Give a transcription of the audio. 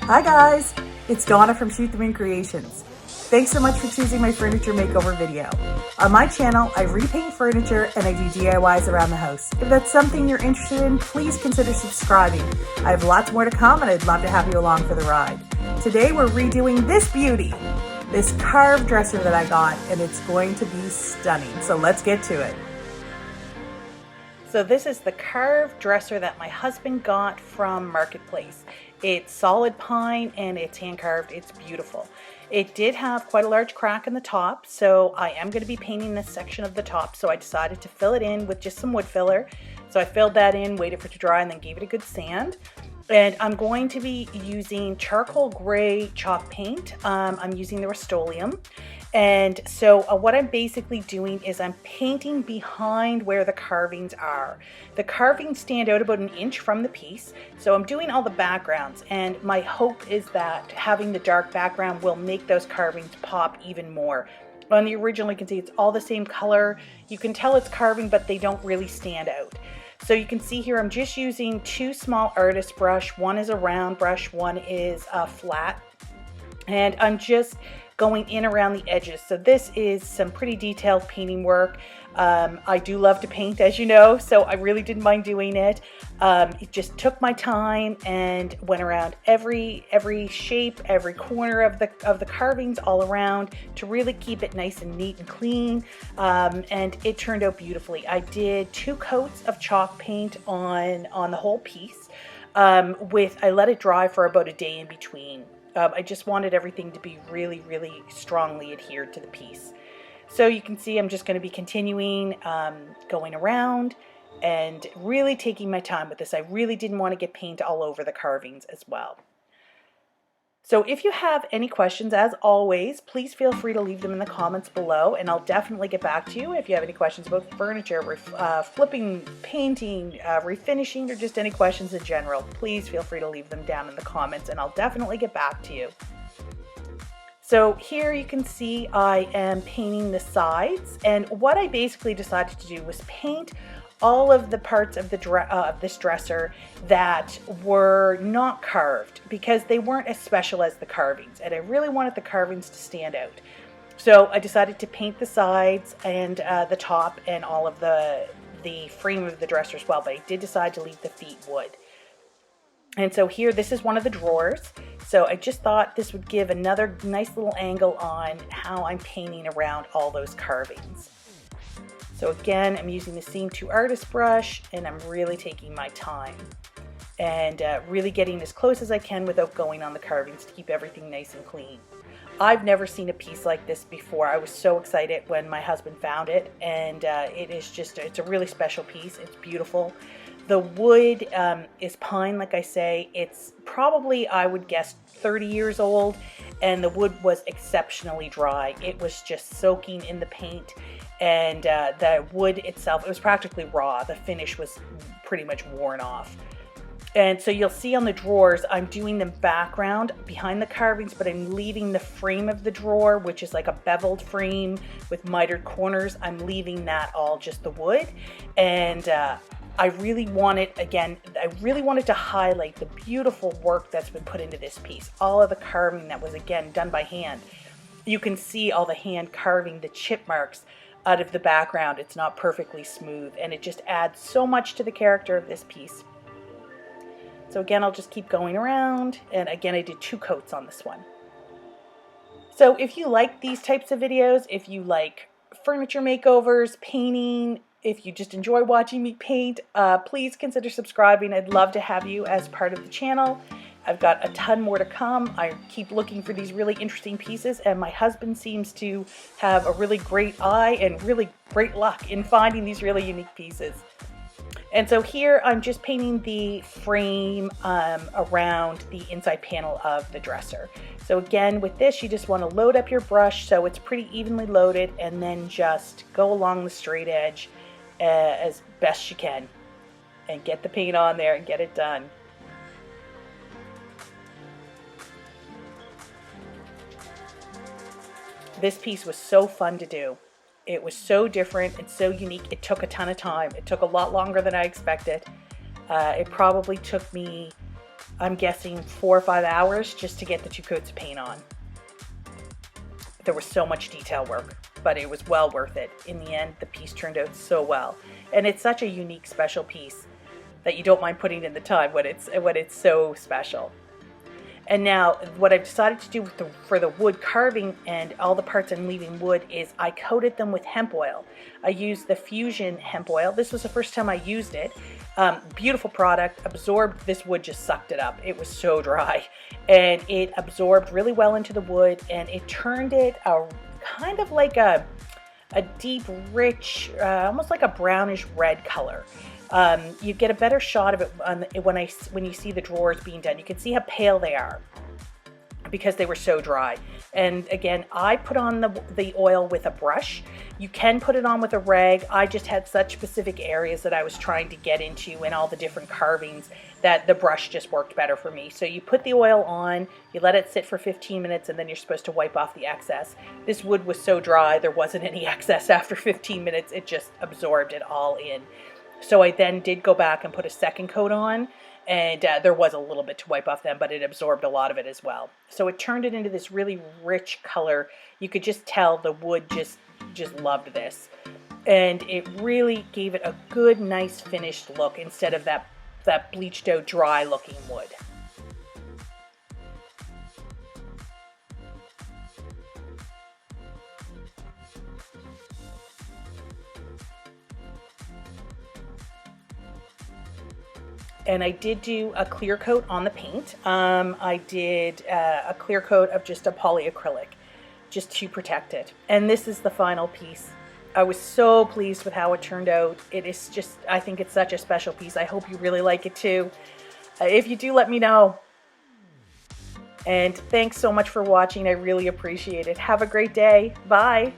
Hi guys, it's Donna from Shoot Them In Creations. Thanks so much for choosing my furniture makeover video. On my channel, I repaint furniture and I do DIYs around the house. If that's something you're interested in, please consider subscribing. I have lots more to come and I'd love to have you along for the ride. Today we're redoing this beauty, this carved dresser that I got, and it's going to be stunning. So let's get to it. So this is the carved dresser that my husband got from Marketplace. It's solid pine and it's hand carved. It's beautiful. It did have quite a large crack in the top, so I am going to be painting this section of the top. So I decided to fill it in with just some wood filler. So I filled that in, waited for it to dry, and then gave it a good sand. And I'm going to be using charcoal gray chalk paint. I'm using the Rustoleum. And so what I'm basically doing is I'm painting behind where the carvings are. The carvings stand out about 1 inch from the piece. So I'm doing all the backgrounds, and my hope is that having the dark background will make those carvings pop even more. On the original, you can see it's all the same color. You can tell it's carving, but they don't really stand out. So you can see here I'm just using 2 small artist brush. One is a round brush, one is a flat. And I'm just going in around the edges. So this is some pretty detailed painting work. I do love to paint, as you know, so I really didn't mind doing it. It just took my time and went around every shape, every corner of the carvings all around to really keep it nice and neat and clean. And it turned out beautifully. I did 2 coats of chalk paint on the whole piece. I let it dry for about a day in between. I just wanted everything to be really, really strongly adhered to the piece. So you can see I'm just going to be continuing going around and really taking my time with this. I really didn't want to get paint all over the carvings as well. So if you have any questions, as always, please feel free to leave them in the comments below, and I'll definitely get back to you if you have any questions about furniture, flipping, painting, refinishing, or just any questions in general. Please feel free to leave them down in the comments, and I'll definitely get back to you. So here you can see I am painting the sides, and what I basically decided to do was paint all of the parts of this dresser that were not carved, because they weren't as special as the carvings, and I really wanted the carvings to stand out. So I decided to paint the sides and the top and all of the frame of the dresser as well, but I did decide to leave the feet wood. And so here, this is one of the drawers. So I just thought this would give another nice little angle on how I'm painting around all those carvings. So again, I'm using the same 2 artist brush, and I'm really taking my time and really getting as close as I can without going on the carvings to keep everything nice and clean. I've never seen a piece like this before. I was so excited when my husband found it, and it's a really special piece. It's beautiful. The wood is pine, like I say. It's probably, I would guess, 30 years old, and the wood was exceptionally dry. It was just soaking in the paint, and the wood itself, it was practically raw. The finish was pretty much worn off. And so you'll see on the drawers, I'm doing the background behind the carvings, but I'm leaving the frame of the drawer, which is like a beveled frame with mitered corners. I'm leaving that all just the wood. And I really wanted to highlight the beautiful work that's been put into this piece. All of the carving that was, again, done by hand. You can see all the hand carving, the chip marks out of the background. It's not perfectly smooth, and it just adds so much to the character of this piece. So again, I'll just keep going around, and again, I did 2 coats on this one. So if you like these types of videos, if you like furniture makeovers, painting, if you just enjoy watching me paint, please consider subscribing. I'd love to have you as part of the channel. I've got a ton more to come. I keep looking for these really interesting pieces, and my husband seems to have a really great eye and really great luck in finding these really unique pieces. And so here I'm just painting the frame around the inside panel of the dresser. So again, with this, you just want to load up your brush so it's pretty evenly loaded, and then just go along the straight edge as best you can and get the paint on there and get it done. This piece was so fun to do. It was so different and so unique. It took a ton of time. It took a lot longer than I expected. It probably took me I'm guessing 4 or 5 hours just to get the 2 coats of paint on. There was so much detail work, but it was well worth it. In the end, the piece turned out so well. And it's such a unique, special piece that you don't mind putting in the time when it's so special. And now what I've decided to do for the wood carving and all the parts I'm leaving wood is I coated them with hemp oil. I used the Fusion hemp oil. This was the first time I used it. Beautiful product, absorbed, this wood just sucked it up. It was so dry, and it absorbed really well into the wood, and it turned it kind of like a deep, rich, almost like a brownish red color. You get a better shot of it when you see the drawers being done. You can see how pale they are because they were so dry. And again, I put on the oil with a brush. You can put it on with a rag. I just had such specific areas that I was trying to get into and all the different carvings that the brush just worked better for me. So you put the oil on, you let it sit for 15 minutes, and then you're supposed to wipe off the excess. This wood was so dry, there wasn't any excess after 15 minutes. It just absorbed it all in. So I then did go back and put a second coat on, and there was a little bit to wipe off them, but it absorbed a lot of it as well. So it turned it into this really rich color. You could just tell the wood just loved this. And it really gave it a good, nice finished look instead of that bleached out, dry looking wood. And I did do a clear coat on the paint. I did a clear coat of just a polyacrylic just to protect it. And this is the final piece. I was so pleased with how it turned out. It is just, I think it's such a special piece. I hope you really like it too. If you do, let me know. And thanks so much for watching. I really appreciate it. Have a great day. Bye.